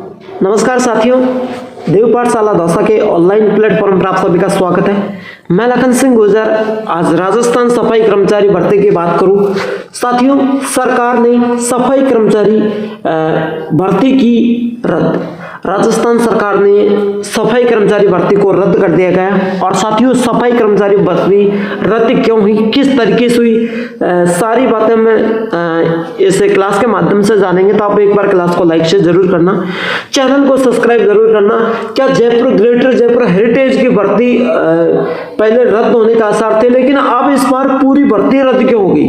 नमस्कार साथियों, देव पाठशाला दौसा के ऑनलाइन प्लेटफॉर्म पर आप सभी का स्वागत है। मैं लखन सिंह गुर्जर आज राजस्थान सफाई कर्मचारी भर्ती की बात करूं। साथियों, सरकार ने सफाई कर्मचारी भर्ती की रद्द। राजस्थान सरकार ने सफाई कर्मचारी भर्ती को रद्द कर दिया गया। और साथियों, सफाई कर्मचारी भर्ती रद्द क्यों हुई, किस तरीके से हुई, सारी बातें मैं इस क्लास के माध्यम से जानेंगे। तो आप एक बार क्लास को लाइक शेयर जरूर करना, चैनल को सब्सक्राइब जरूर करना। क्या जयपुर ग्रेटर जयपुर हेरिटेज की भर्ती पहले रद्द होने का आसार थे, लेकिन अब इस बार पूरी भर्ती रद्द क्यों होगी,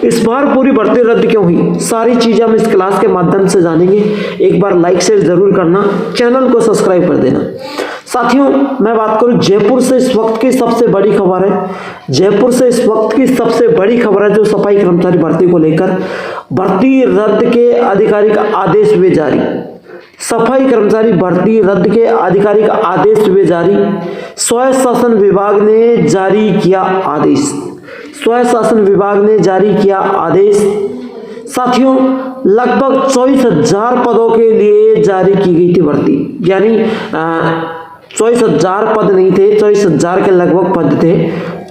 इस बार पूरी भर्ती रद्द क्यों हुई, सारी चीजें हम इस क्लास के माध्यम से जानेंगे। एक बार लाइक शेयर जरूर करना, चैनल को सब्सक्राइब कर देना। साथियों, मैं बात करूं जयपुर से इस वक्त की सबसे बड़ी खबर है। जयपुर से इस वक्त की सबसे बड़ी खबर है जो सफाई कर्मचारी भर्ती को लेकर भर्ती रद्द के आधिकारिक आदेश हुए जारी। सफाई कर्मचारी भर्ती रद्द के आधिकारिक आदेश हुए जारी। स्वयं शासन विभाग ने जारी किया आदेश। स्वयं शासन विभाग ने जारी किया आदेश। साथियों, लगभग 24,000 पदों के लिए जारी की गई थी भर्ती, यानी 24,000 पद नहीं थे, 24,000 के लगभग पद थे।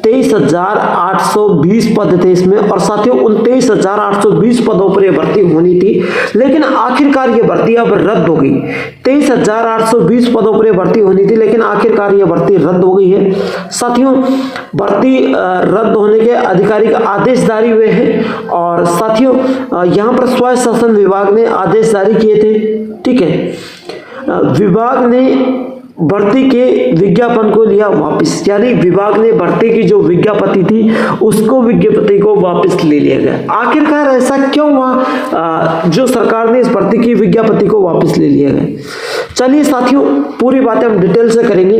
23,820 पद थे इसमें। और साथियों, उन 23,820 पदों पर यह भर्ती होनी थी, लेकिन आखिरकार ये भर्ती अब रद्द हो गई। 23,820 पदों पर यह भर्ती होनी थी, लेकिन आखिरकार यह भर्ती रद्द हो गई है। साथियों, भर्ती रद्द होने के आधिकारिक आदेश जारी हुए हैं। और साथियों, यहाँ पर स्वयं शासन विभाग ने आदेश जारी किए थे। ठीक है, विभाग ने भर्ती के विज्ञापन को लिया वापस, यानी विभाग ने भर्ती की जो विज्ञप्ति थी उसको विज्ञप्ति को वापस ले लिया गया। आखिरकार ऐसा क्यों हुआ जो सरकार ने इस भर्ती की विज्ञप्ति को वापस ले लिया गया? चलिए साथियों, पूरी बातें हम डिटेल से करेंगे।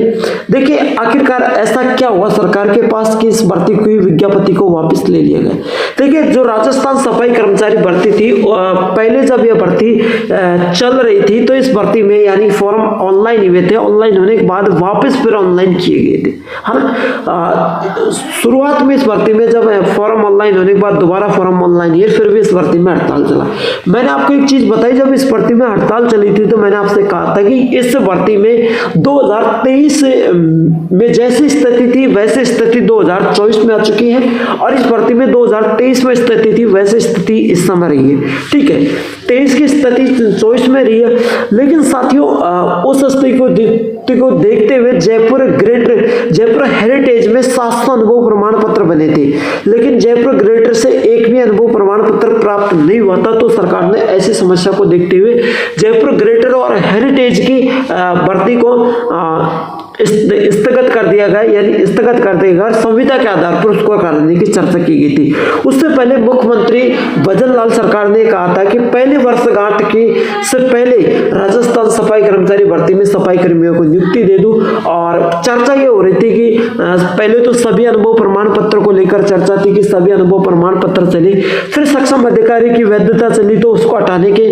देखिए, आखिरकार ऐसा क्या हुआ सरकार के पास कि इस भर्ती की विज्ञप्ति को वापस ले लिया गया। देखिए, जो राजस्थान सफाई कर्मचारी भर्ती थी, पहले जब यह भर्ती चल रही थी तो इस भर्ती में यानी फॉर्म ऑनलाइन हुए थे, ऑनलाइन होने के बाद वापस फिर ऑनलाइन किए गए थे, है ना। शुरुआत में इस भर्ती में जब फॉर्म ऑनलाइन होने के बाद दोबारा फॉर्म ऑनलाइन हुए, फिर भी इस भर्ती में हड़ताल चला। मैंने आपको एक चीज बताई, जब इस भर्ती में हड़ताल चली थी तो मैंने आपसे कहा था कि इस भर्ती में 2023 में जैसी स्थिति थी वैसी स्थिति 2024 में आ चुकी है, और इस भर्ती में 2023 में स्थिति थी वैसी स्थिति इस समय रही है। ठीक है, 23 की स्थिति 24 में रही है। लेकिन साथियों, उस स्थिति को देखते हुए जयपुर ग्रेटर जयपुर हेरिटेज में 700 अनुभव प्रमाण पत्र बने थे, लेकिन जयपुर ग्रेटर से एक भी अनुभव प्रमाण पत्र प्राप्त नहीं हुआ था। तो सरकार ने ऐसी समस्या को देखते हुए जयपुर ग्रेटर और हेरिटेज की भर्ती को स्थगित कर दिया गया, यानी स्थगित कर दिया गया। संविदा के आधार पर उसको करने की चर्चा की गई थी। उससे पहले मुख्यमंत्री भजन लाल सरकार ने कहा था कि पहली वर्षगांठ की से पहले राजस्थान सफाई कर्मचारी भर्ती में सफाई कर्मियों को नियुक्ति दे दूं। और चर्चा ये हो रही थी कि पहले तो सभी अनुभव प्रमाण पत्र को लेकर चर्चा थी कि सभी अनुभव प्रमाण पत्र चले, फिर सक्षम अधिकारी की वैधता चली तो उसको हटाने के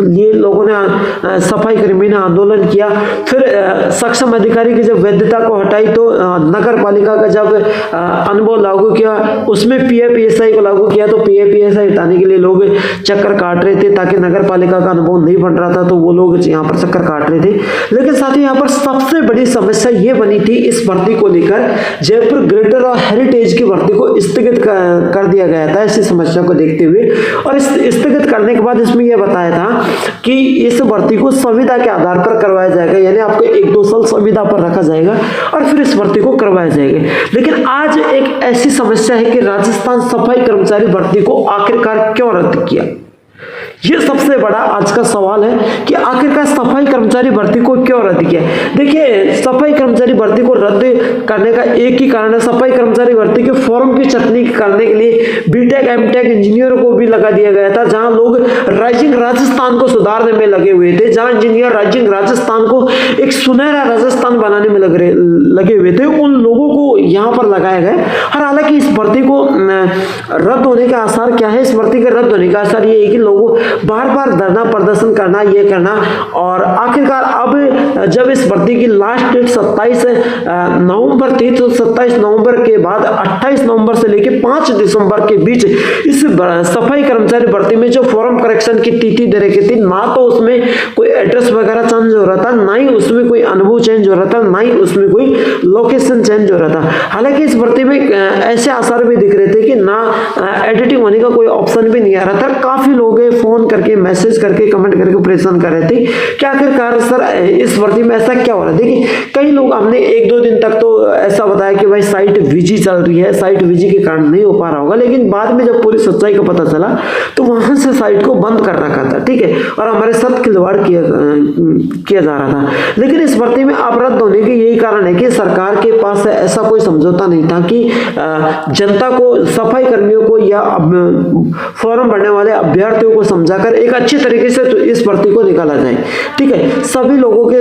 लिए लोगों ने सफाई कर्मी ने आंदोलन किया। फिर सक्षम अधिकारी की जब वैधता को हटाई तो नगर पालिका का जब अनुभव लागू किया, उसमें पीएपीएसआई को लागू किया, तो पीएपीएसआई हटाने के लिए लोग चक्कर काट रहे थे ताकि नगर पालिका का अनुभव नहीं बन रहा था, तो वो लोग यहाँ पर चक्कर काट रहे थे। लेकिन साथ ही यहाँ पर सबसे बड़ी समस्या ये बनी थी इस भर्ती को लेकर, जयपुर ग्रेटर और हेरिटेज की भर्ती को स्थगित कर दिया गया था ऐसी समस्या को देखते हुए। और इस स्थगित करने के बाद इसमें यह बताया था कि इस भर्ती को संविदा के आधार पर करवाया जाएगा, यानी आपको 1-2 साल संविदा पर रखा जाएगा और फिर इस भर्ती को करवाया जाएगा। लेकिन आज एक ऐसी समस्या है कि राजस्थान सफाई कर्मचारी भर्ती को आखिरकार क्यों रद्द किया। ये सबसे बड़ा आज का सवाल है कि आखिरकार सफाई कर्मचारी भर्ती को क्यों रद्द किया। देखिए, सफाई कर्मचारी भर्ती को रद्द करने का एक ही कारण है, सफाई कर्मचारी भर्ती के फॉर्म की छटनी करने के लिए बीटेक एमटेक इंजीनियर को भी लगा दिया गया था, जहां लोग राइजिंग राजस्थान को सुधारने में लगे हुए थे, जहां इंजीनियर राइजिंग राजस्थान को एक सुनहरा राजस्थान बनाने में लगे हुए थे, उन लोगों को यहाँ पर लगाया गया। हालांकि इस भर्ती को रद्द होने का आसार क्या है, इस भर्ती के रद्द होने का आसार ये है कि लोगों बार बार धरना प्रदर्शन करना, ये करना। और आखिरकार अब जब इस भर्ती की लास्ट डेट 27 नवंबर थी, तो 27 नवंबर के बाद 28 नवंबर से लेकर 5 दिसंबर के बीच इस सफाई कर्मचारी भर्ती में जो फॉर्म करेक्शन की तिथि दे रखी थी, ना तो उसमें कोई एड्रेस वगैरह चेंज हो रहा था, ना ही उसमें कोई अनुभव चेंज हो रहा था, ना ही उसमें कोई लोकेशन चेंज हो रहा था। हालांकि इस भर्ती में ऐसे आसार भी दिख रहे थे कि ना एडिटिंग होने का कोई ऑप्शन भी नहीं आ रहा था। काफी लोग फोन करके, मैसेज करके, कमेंट करके परेशान कर रहे थे कि आखिरकार सर इस भर्ती में ऐसा क्या हो रहा है। देखिए, कई लोग हमने 1-2 दिन तक तो ऐसा बताया कि भाई साइट बिजी चल रही है, साइट बिजी के कारण नहीं हो पा रहा होगा, लेकिन बाद में जब पूरी सच्चाई का पता चला तो वहां से साइट को बंद कर रखा था, ठीक है, और हमारे साथ खिलवाड़ किया जा रहा था। लेकिन इस भर्ती में अब रद्द होने के यही कारण है कि सरकार के पास ऐसा कोई समझौता नहीं था कि जनता को, सफाई कर्मियों को या फॉर्म भरने वाले अभ्यर्थियों को समझाकर एक अच्छे तरीके से इस भर्ती को निकाला जाए, ठीक है, सभी लोगों के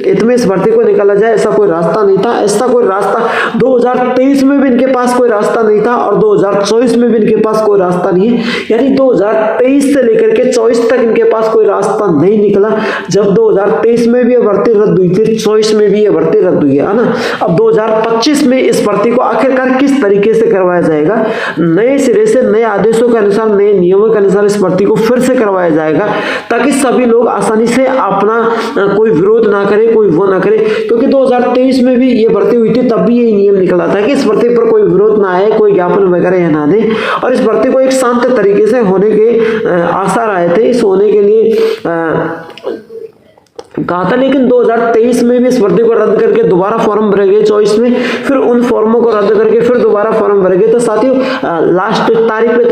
हित में इस भर्ती को निकाला जाए, ऐसा कोई रास्ता नहीं था। ऐसा कोई रास्ता 2023 में भी इनके पास कोई रास्ता नहीं था और 2024 में भी इनके पास कोई रास्ता नहीं है। यानी 2023 से लेकर के 24 तक इनके पास कोई रास्ता नहीं निकला। जब 2023 में भी ये भर्ती रद्द हुई थी, 24 में भी ये भर्ती रद्द हुई है ना। अब 2025 में इस भर्ती को आखिरकार किस तरीके से करवाया जाएगा, नए सिरे से, नए आदेशों के अनुसार, नए नियमों के अनुसार इस भर्ती को फिर से करवाया जाएगा, ताकि सभी लोग आसानी से अपना कोई विरोध ना करे, कोई वो ना करे। क्योंकि 2023 में भी ये भर्ती हुई थी, तब भी यही नियम निकला था कि इस भर्ती पर कोई विरोध ना आए, कोई ज्ञापन वगैरह ना दे, और इस भर्ती को एक शांत तरीके से होने के आसार आए थे। इस होने के लिए कहा था, लेकिन 2023 में भी इस भर्ती को रद्द करके दोबारा फॉर्म भरे गए, 24 में फिर उन फॉर्मों को रद्द करके फिर दोबारा फॉर्म भरे गए। तो साथियों, लास्ट तारीख पे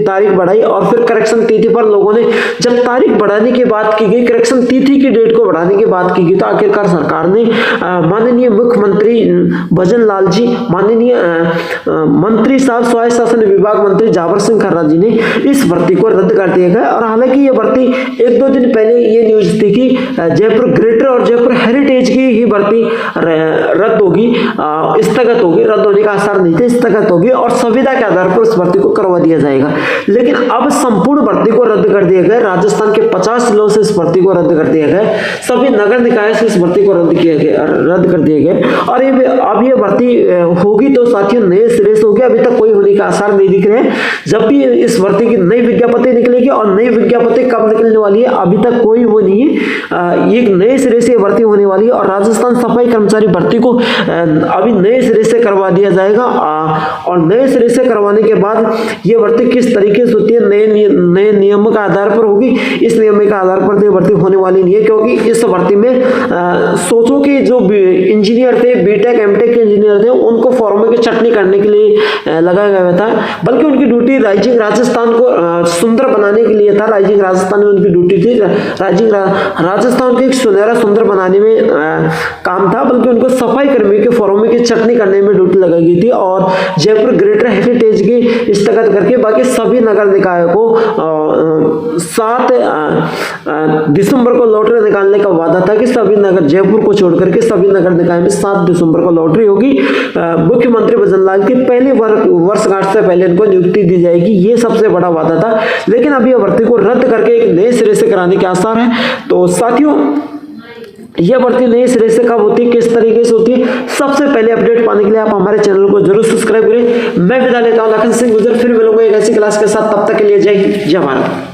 तारीख बढ़ाई और फिर करेक्शन तिथि पर लोगों ने जब तारीख बढ़ाने की बात की गई, करेक्शन तिथि की डेट को बढ़ाने की बात की गई, तो आखिरकार सरकार ने माननीय मुख्यमंत्री भजन लाल जी, माननीय मंत्री साहब, स्वायत्त शासन विभाग मंत्री जावर सिंह खर्रा जी ने इस भर्ती को रद्द कर दिया गया। और हालांकि ये भर्ती 1-2 दिन पहले ये न्यूज थी कि जयपुर ग्रेटर और जयपुर हेरिटेज की ही भर्ती रद्द होगी, स्थगित होगी, रद्द होने का आसार नहीं थे, स्थगित होगी और संविदा के आधार पर इस भर्ती को करवा दिया जाएगा। लेकिन अब संपूर्ण भर्ती को रद्द कर दिया गया। राजस्थान के 50 जिलों से इस भर्ती को रद्द कर दिया गया, सभी नगर निकाय से इस भर्ती को रद्द कर दिया गया। और अब ये भर्ती होगी तो साथियों नए सिरे से होगी, अभी तक कोई होने का आसार नहीं दिख रहे हैं। जब भी इस भर्ती की नई विज्ञप्ति निकलेगी, और नई विज्ञप्ति कब निकलने वाली है अभी तक कोई वो नहीं है, ये नए सिरे से भर्ती होने वाली है। और राजस्थान सफाई कर्मचारी भर्ती को अभी नए सिरे से करवा दिया जाएगा, और नए सिरे से करवाने के बाद ये भर्ती किस तरीके से होती है, नए नियमों के आधार पर होगी। इस नियम के आधार पर तो भर्ती होने वाली नहीं है, क्योंकि इस भर्ती में सोचो कि जो इंजीनियर थे, बीटेक एमटेक के इंजीनियर थे, उनको फॉर्मों की छटनी करने के लिए लगाया गया था, बल्कि उनकी ड्यूटी राइजिंग राजस्थान को सुंदर बनाने के लिए था। राइजिंग राजस्थान में उनकी ड्यूटी थी, राइजिंग राजस्थान को एक सुंदर बनाने में काम था, बल्कि उनको सफाई कर्मियों के फॉर्मों की छटनी करने में ड्यूटी लगाई गई थी। और जयपुर ग्रेटर हेरिटेज की स्थगित करके बाकी सभी नगर निकायों को 7 दिसंबर को लॉटरी निकालने का वादा था कि सभी नगर, जयपुर को छोड़कर के सभी नगर निकाय में 7 दिसंबर को लॉटरी होगी। मुख्यमंत्री भजन लाल की पहली वर्षगांठ से पहले इनको नियुक्ति दी जाएगी, ये सबसे बड़ा वादा था। लेकिन अब यह भर्ती को रद्द करके एक नए सिरे से कराने के आसार है। तो साथियों, यह भर्ती नए सिरे से कब होती है, किस तरीके से होती है, सबसे पहले अपडेट पाने के लिए आप हमारे चैनल को जरूर सब्सक्राइब करें। मैं विदा लेता हूं, लखन सिंह गुजर, फिर मिलूंगा एक ऐसी क्लास के साथ। तब तक के लिए जय हिंद, जय भारत।